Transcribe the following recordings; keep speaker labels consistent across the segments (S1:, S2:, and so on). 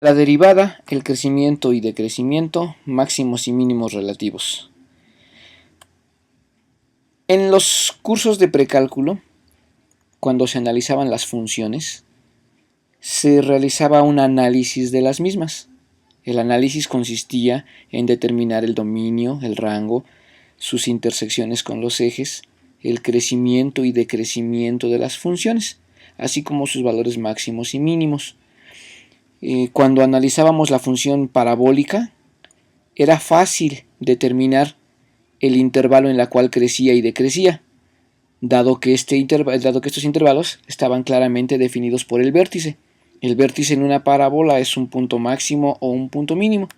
S1: La derivada, el crecimiento y decrecimiento, máximos y mínimos relativos. En los cursos de precálculo, cuando se analizaban las funciones, se realizaba un análisis de las mismas. El análisis consistía en determinar el dominio, el rango, sus intersecciones con los ejes, el crecimiento y decrecimiento de las funciones, así como sus valores máximos y mínimos. Cuando analizábamos la función parabólica, era fácil determinar el intervalo en el cual crecía y decrecía, dado que estos intervalos estaban claramente definidos por el vértice. El vértice en una parábola es un punto máximo o un punto mínimo.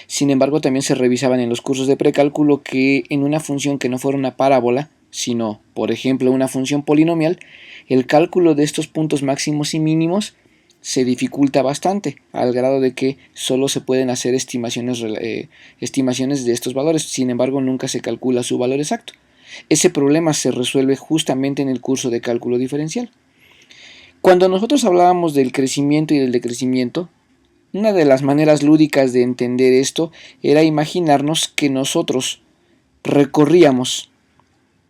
S1: Sin embargo, también se revisaban en los cursos de precálculo que en una función que no fuera una parábola, sino, por ejemplo, una función polinomial, el cálculo de estos puntos máximos y mínimos se dificulta bastante, al grado de que solo se pueden hacer estimaciones de estos valores. Sin embargo, nunca se calcula su valor exacto. Ese problema se resuelve justamente en el curso de cálculo diferencial. Cuando nosotros hablábamos del crecimiento y del decrecimiento, una de las maneras lúdicas de entender esto era imaginarnos que nosotros recorríamos,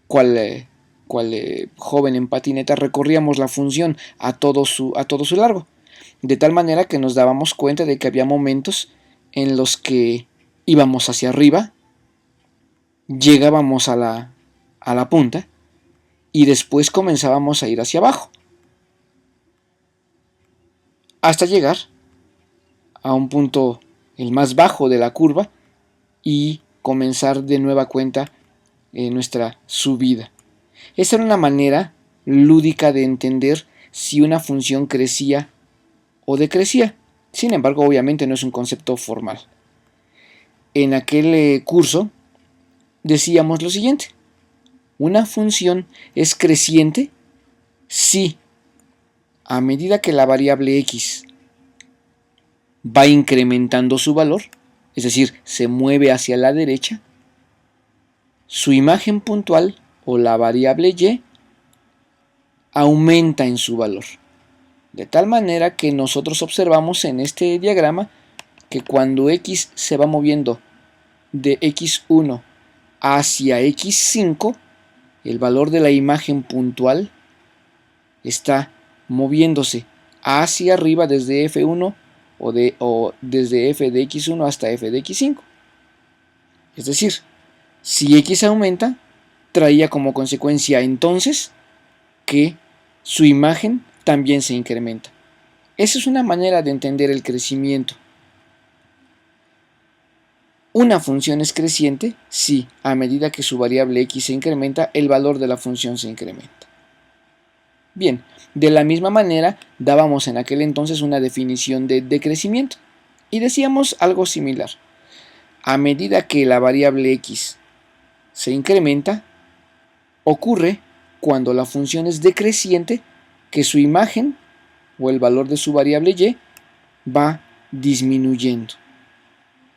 S1: cual joven en patineta, recorríamos la función a todo su largo, de tal manera que nos dábamos cuenta de que había momentos en los que íbamos hacia arriba, llegábamos a la punta y después comenzábamos a ir hacia abajo, hasta llegar a un punto el más bajo de la curva y comenzar de nueva cuenta nuestra subida. Esa era una manera lúdica de entender si una función crecía o decrecía. Sin embargo, obviamente no es un concepto formal. En aquel curso decíamos lo siguiente: una función es creciente si, a medida que la variable x va incrementando su valor, es decir, se mueve hacia la derecha, su imagen puntual o la variable y aumenta en su valor. De tal manera que nosotros observamos en este diagrama que cuando x se va moviendo de x1 hacia x5, el valor de la imagen puntual está moviéndose hacia arriba desde f1 o desde f de x1 hasta f de x5. Es decir, si x aumenta, traía como consecuencia entonces que su imagen también se incrementa. Esa es una manera de entender el crecimiento. Una función es creciente si, a medida que su variable x se incrementa, el valor de la función se incrementa. Bien, de la misma manera dábamos en aquel entonces una definición de decrecimiento y decíamos algo similar. A medida que la variable x se incrementa, ocurre cuando la función es decreciente que su imagen o el valor de su variable y va disminuyendo.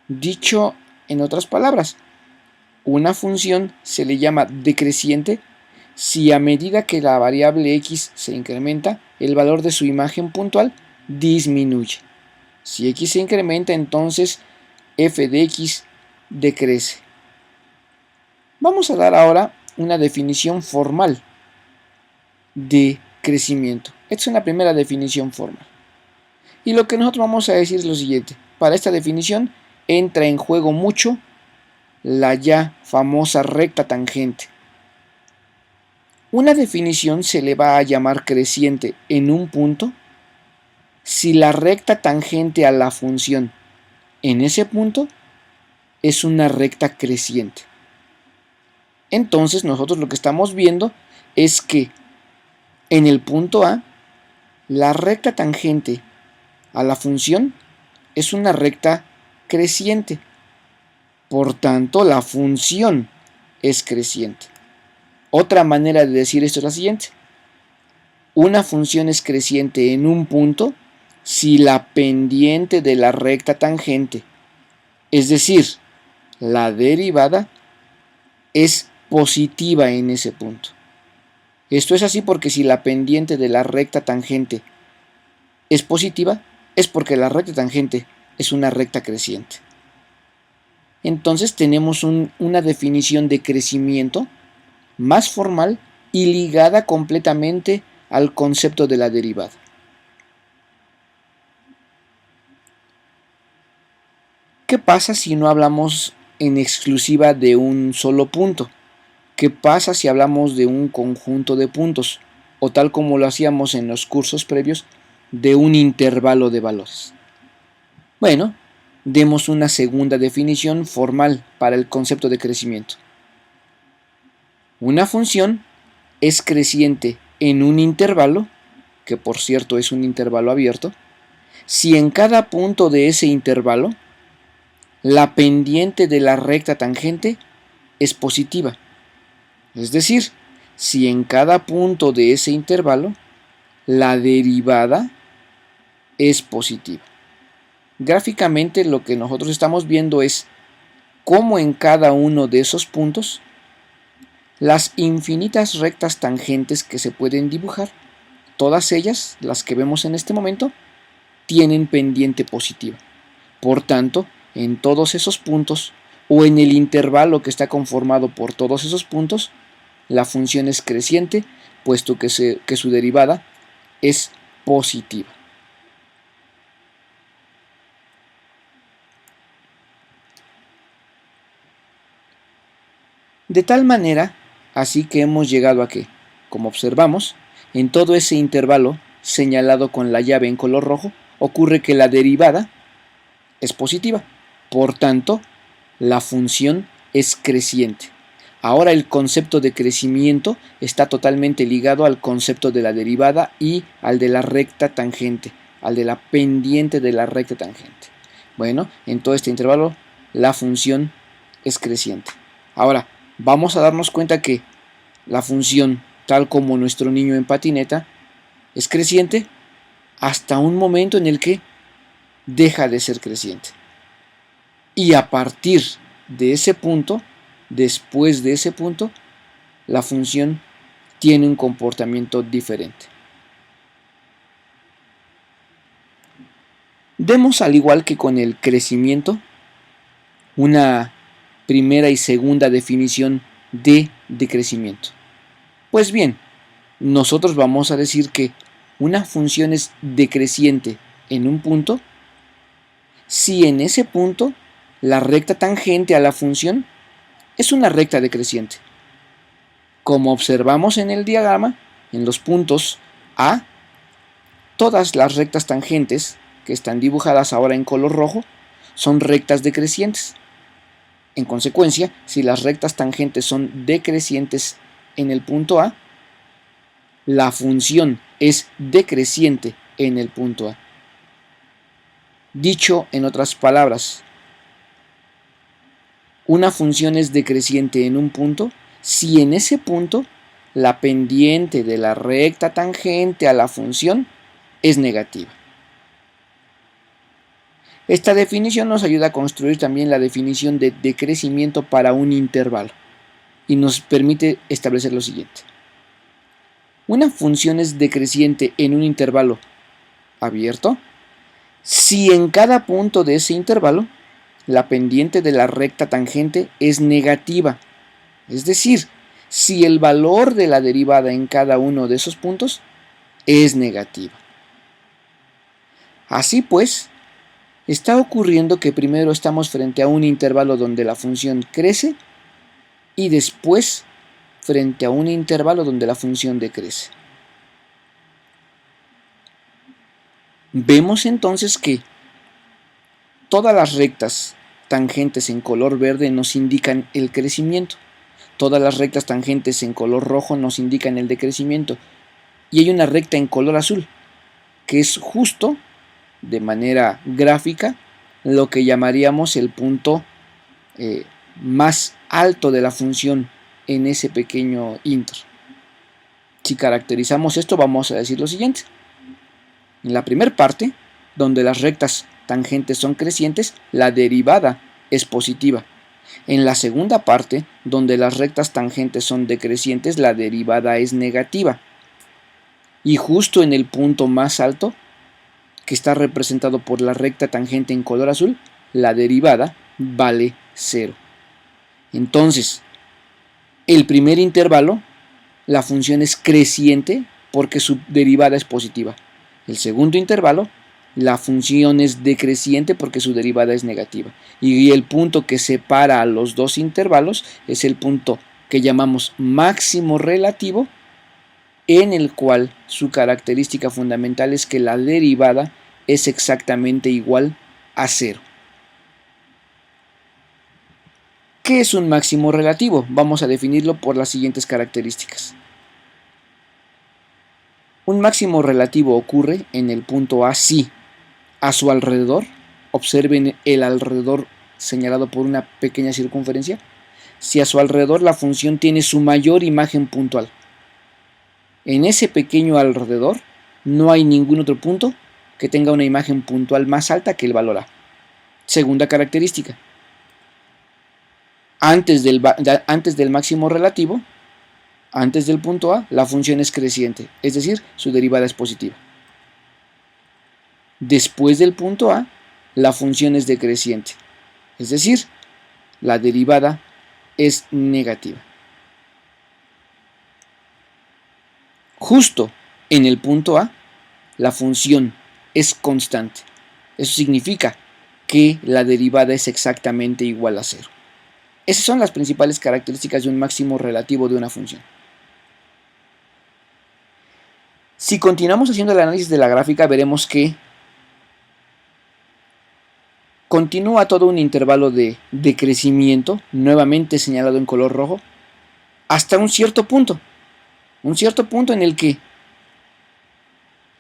S1: Dicho en otras palabras, una función se le llama decreciente si a medida que la variable x se incrementa, el valor de su imagen puntual disminuye. Si x se incrementa, entonces f de x decrece. Vamos a dar ahora una definición formal de crecimiento. Esta es una primera definición formal. Y lo que nosotros vamos a decir es lo siguiente. Para esta definición entra en juego mucho la ya famosa recta tangente. Una definición se le va a llamar creciente en un punto si la recta tangente a la función en ese punto es una recta creciente. Entonces nosotros lo que estamos viendo es que en el punto A, la recta tangente a la función es una recta creciente. Por tanto, la función es creciente. Otra manera de decir esto es la siguiente. Una función es creciente en un punto si la pendiente de la recta tangente, es decir, la derivada, es positiva en ese punto. Esto es así porque si la pendiente de la recta tangente es positiva, es porque la recta tangente es una recta creciente. Entonces tenemos una definición de crecimiento más formal y ligada completamente al concepto de la derivada. ¿Qué pasa si no hablamos en exclusiva de un solo punto? ¿Qué pasa si hablamos de un conjunto de puntos? O tal como lo hacíamos en los cursos previos, de un intervalo de valores. Bueno, demos una segunda definición formal para el concepto de crecimiento. Una función es creciente en un intervalo, que por cierto es un intervalo abierto, si en cada punto de ese intervalo la pendiente de la recta tangente es positiva. Es decir, si en cada punto de ese intervalo la derivada es positiva. Gráficamente lo que nosotros estamos viendo es cómo en cada uno de esos puntos las infinitas rectas tangentes que se pueden dibujar, todas ellas, las que vemos en este momento, tienen pendiente positiva. Por tanto, en todos esos puntos, o en el intervalo que está conformado por todos esos puntos, la función es creciente, puesto que su derivada es positiva. De tal manera, así que hemos llegado a que, como observamos, en todo ese intervalo señalado con la llave en color rojo, ocurre que la derivada es positiva. Por tanto, la función es creciente. Ahora el concepto de crecimiento está totalmente ligado al concepto de la derivada y al de la recta tangente, al de la pendiente de la recta tangente. Bueno, en todo este intervalo la función es creciente. Ahora, vamos a darnos cuenta que la función, tal como nuestro niño en patineta, es creciente hasta un momento en el que deja de ser creciente. Y a partir de ese punto, después de ese punto, la función tiene un comportamiento diferente. Demos, al igual que con el crecimiento, una primera y segunda definición de decrecimiento. Pues bien, nosotros vamos a decir que una función es decreciente en un punto si en ese punto la recta tangente a la función es una recta decreciente. Como observamos en el diagrama, en los puntos A, todas las rectas tangentes que están dibujadas ahora en color rojo son rectas decrecientes. En consecuencia, si las rectas tangentes son decrecientes en el punto A, la función es decreciente en el punto A. Dicho en otras palabras, una función es decreciente en un punto si en ese punto la pendiente de la recta tangente a la función es negativa. Esta definición nos ayuda a construir también la definición de decrecimiento para un intervalo y nos permite establecer lo siguiente. Una función es decreciente en un intervalo abierto si en cada punto de ese intervalo la pendiente de la recta tangente es negativa, es decir, si el valor de la derivada en cada uno de esos puntos es negativa. Así pues, está ocurriendo que primero estamos frente a un intervalo donde la función crece y después frente a un intervalo donde la función decrece. Vemos entonces que todas las rectas tangentes en color verde nos indican el crecimiento, todas las rectas tangentes en color rojo nos indican el decrecimiento y hay una recta en color azul que es justo, de manera gráfica, lo que llamaríamos el punto más alto de la función en ese pequeño inter. Si caracterizamos esto, vamos a decir lo siguiente. En la primera parte, donde las rectas tangentes son crecientes, la derivada es positiva. En la segunda parte, donde las rectas tangentes son decrecientes, la derivada es negativa. Y justo en el punto más alto, que está representado por la recta tangente en color azul, la derivada vale 0. Entonces, el primer intervalo, la función es creciente porque su derivada es positiva. El segundo intervalo, la función es decreciente porque su derivada es negativa. Y el punto que separa a los dos intervalos es el punto que llamamos máximo relativo, en el cual su característica fundamental es que la derivada es exactamente igual a 0. ¿Qué es un máximo relativo? Vamos a definirlo por las siguientes características. Un máximo relativo ocurre en el punto A si a su alrededor, observen el alrededor señalado por una pequeña circunferencia, si a su alrededor la función tiene su mayor imagen puntual. En ese pequeño alrededor no hay ningún otro punto que tenga una imagen puntual más alta que el valor A. Segunda característica. Antes del máximo relativo, antes del punto A, la función es creciente, es decir, su derivada es positiva. Después del punto A, la función es decreciente, es decir, la derivada es negativa. Justo en el punto A, la función es constante. Eso significa que la derivada es exactamente igual a 0. Esas son las principales características de un máximo relativo de una función. Si continuamos haciendo el análisis de la gráfica, veremos que continúa todo un intervalo de decrecimiento, nuevamente señalado en color rojo, hasta un cierto punto en el que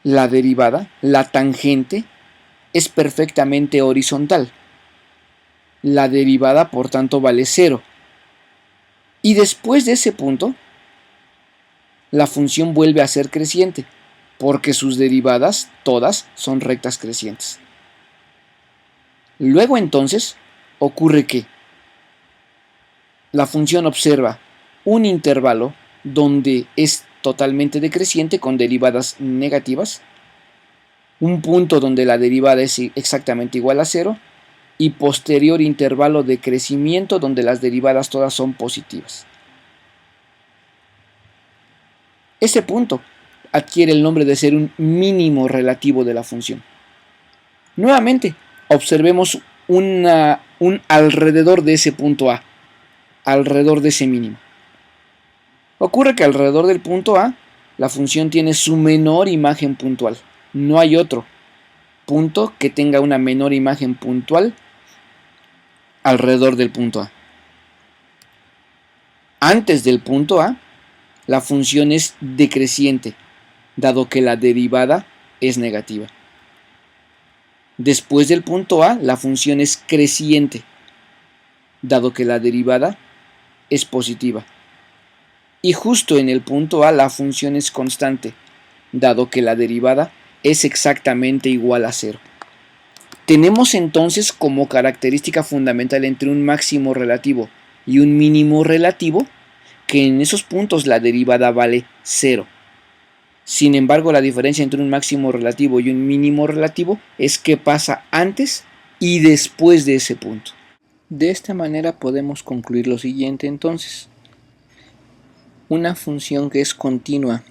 S1: la derivada, la tangente, es perfectamente horizontal. La derivada, por tanto, vale 0. Y después de ese punto, la función vuelve a ser creciente, porque sus derivadas, todas, son rectas crecientes. Luego entonces, ocurre que la función observa un intervalo donde es totalmente decreciente con derivadas negativas, un punto donde la derivada es exactamente igual a 0 y posterior intervalo de crecimiento donde las derivadas todas son positivas. Ese punto adquiere el nombre de ser un mínimo relativo de la función. Nuevamente, observemos un alrededor de ese punto A, alrededor de ese mínimo. Ocurre que alrededor del punto A, la función tiene su menor imagen puntual. No hay otro punto que tenga una menor imagen puntual alrededor del punto A. Antes del punto A, la función es decreciente, dado que la derivada es negativa. Después del punto A, la función es creciente, dado que la derivada es positiva. Y justo en el punto A, la función es constante, dado que la derivada es exactamente igual a 0. Tenemos entonces como característica fundamental entre un máximo relativo y un mínimo relativo que en esos puntos la derivada vale 0. Sin embargo, la diferencia entre un máximo relativo y un mínimo relativo es qué pasa antes y después de ese punto. De esta manera podemos concluir lo siguiente entonces. Una función que es continua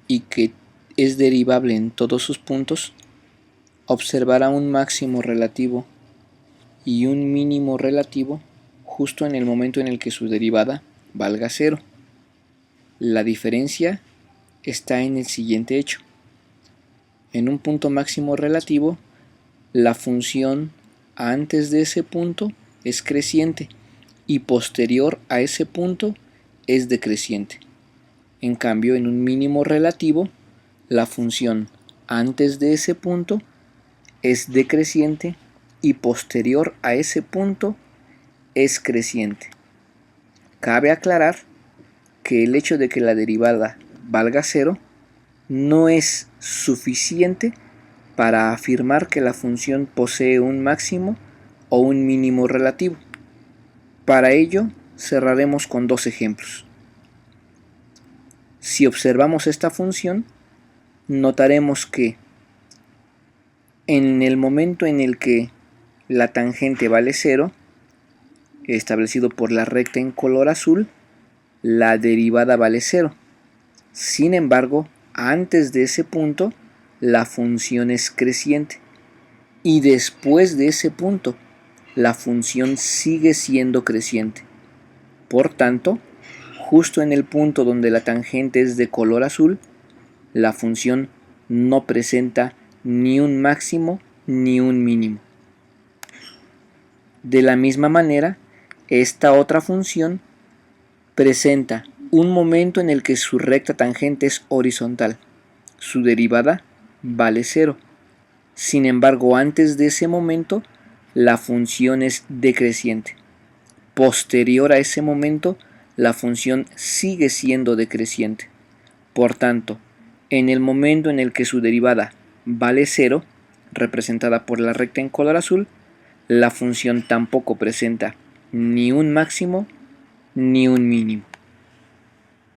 S1: y que es derivable en todos sus puntos observará un máximo relativo y un mínimo relativo justo en el momento en el que su derivada valga 0. La diferencia está en el siguiente hecho. En un punto máximo relativo, la función antes de ese punto es creciente y posterior a ese punto es decreciente. En cambio, en un mínimo relativo, la función antes de ese punto es decreciente y posterior a ese punto es creciente. Cabe aclarar que el hecho de que la derivada valga 0 no es suficiente para afirmar que la función posee un máximo o un mínimo relativo. Para ello, cerraremos con dos ejemplos. Si observamos esta función, notaremos que en el momento en el que la tangente vale 0, establecido por la recta en color azul, la derivada vale 0. Sin embargo, antes de ese punto, la función es creciente. Y después de ese punto, la función sigue siendo creciente. Por tanto, justo en el punto donde la tangente es de color azul, la función no presenta ni un máximo ni un mínimo. De la misma manera, esta otra función presenta un momento en el que su recta tangente es horizontal. Su derivada vale 0. Sin embargo, antes de ese momento, la función es decreciente. Posterior a ese momento, la función sigue siendo decreciente. Por tanto, en el momento en el que su derivada vale 0, representada por la recta en color azul, la función tampoco presenta ni un máximo ni un mínimo.